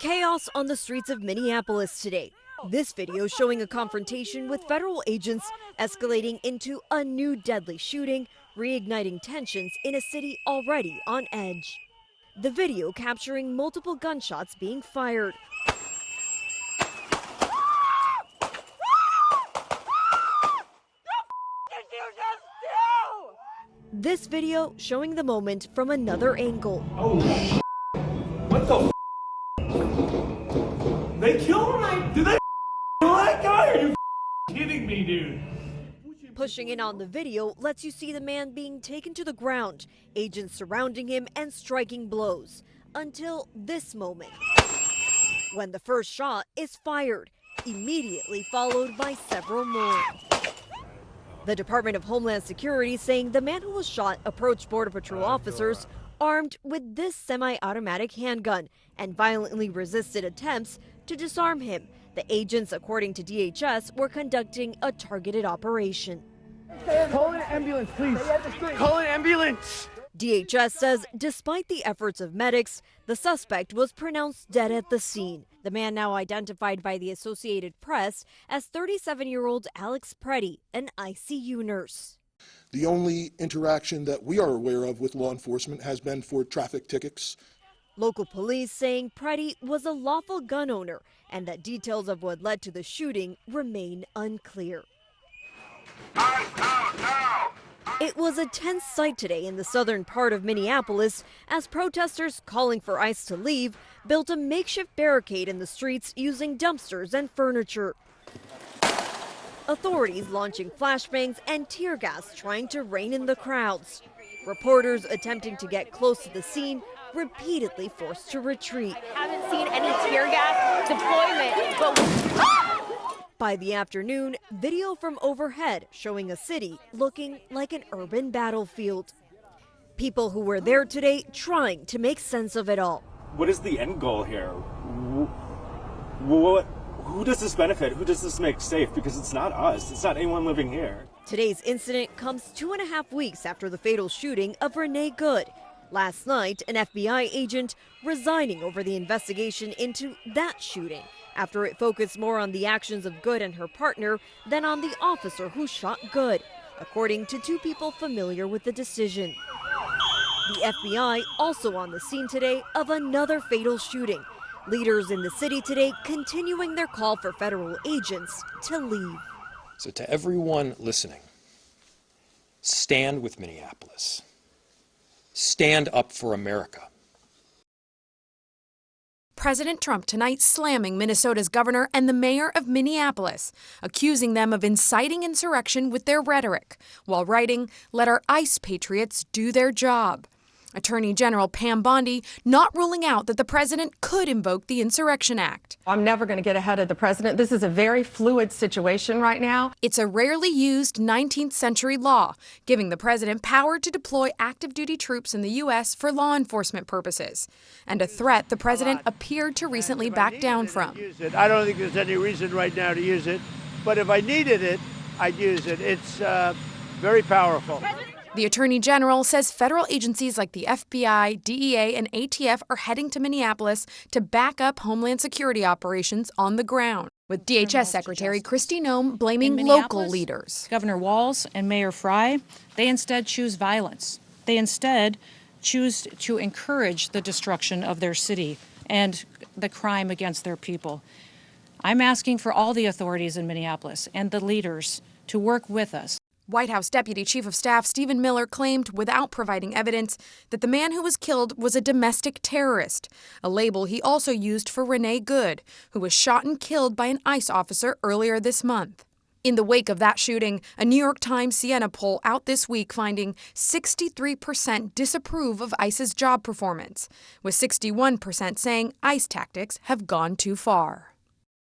Chaos on the streets of Minneapolis today. This video showing a confrontation with federal agents escalating into a new deadly shooting, reigniting tensions in a city already on edge. The video capturing multiple gunshots being fired. This video showing the moment from another angle. Oh, what the f? They killed him? Did they kill that guy? Are you kidding me, dude? Pushing in on the video lets you see the man being taken to the ground, agents surrounding him and striking blows. Until this moment, when the first shot is fired, immediately followed by several more. The Department of Homeland Security saying the man who was shot approached Border Patrol officers armed with this semi-automatic handgun and violently resisted attempts to disarm him. The agents, according to DHS, were conducting a targeted operation. Call an ambulance, please. Call an ambulance. DHS says despite the efforts of medics, the suspect was pronounced dead at the scene. The man, now identified by the Associated Press as 37-year-old Alex Pretti, an ICU nurse. The only interaction that we are aware of with law enforcement has been for traffic tickets. Local police saying Pretti was a lawful gun owner and that details of what led to the shooting remain unclear. It was a tense sight today in the southern part of Minneapolis as protesters calling for ICE to leave built a makeshift barricade in the streets using dumpsters and furniture. Authorities launching flashbangs and tear gas trying to rein in the crowds. Reporters attempting to get close to the scene repeatedly forced to retreat. Haven't seen any tear gas deployment, but by the afternoon, video from overhead showing a city looking like an urban battlefield. People who were there today trying to make sense of it all. What is the end goal here? Who does this benefit? Who does this make safe? Because it's not us. It's not anyone living here. Today's incident comes 2.5 weeks after the fatal shooting of Renee Good. Last night, an FBI agent resigning over the investigation into that shooting after it focused more on the actions of Good and her partner than on the officer who shot Good, according to two people familiar with the decision. The FBI also on the scene today of another fatal shooting. Leaders in the city today continuing their call for federal agents to leave. So to everyone listening, stand with Minneapolis. Stand up for America. President Trump tonight slamming Minnesota's governor and the mayor of Minneapolis, accusing them of inciting insurrection with their rhetoric, while writing, "Let our ICE patriots do their job." Attorney General Pam Bondi not ruling out that the president could invoke the Insurrection Act. I'm never going to get ahead of the president. This is a very fluid situation right now. It's a rarely used 19th century law, giving the president power to deploy active duty troops in the U.S. for law enforcement purposes, and a threat the president appeared to recently back down from. I don't think there's any reason right now to use it, but if I needed it, I'd use it. It's very powerful. The Attorney General says federal agencies like the FBI, DEA, and ATF are heading to Minneapolis to back up Homeland Security operations on the ground, with DHS Secretary Kristi Noem blaming local leaders. Governor Walz and Mayor Frey, they instead choose violence. They instead choose to encourage the destruction of their city and the crime against their people. I'm asking for all the authorities in Minneapolis and the leaders to work with us. White House Deputy Chief of Staff Stephen Miller claimed, without providing evidence, that the man who was killed was a domestic terrorist, a label he also used for Renee Good, who was shot and killed by an ICE officer earlier this month. In the wake of that shooting, a New York Times Siena poll out this week finding 63% disapprove of ICE's job performance, with 61% saying ICE tactics have gone too far.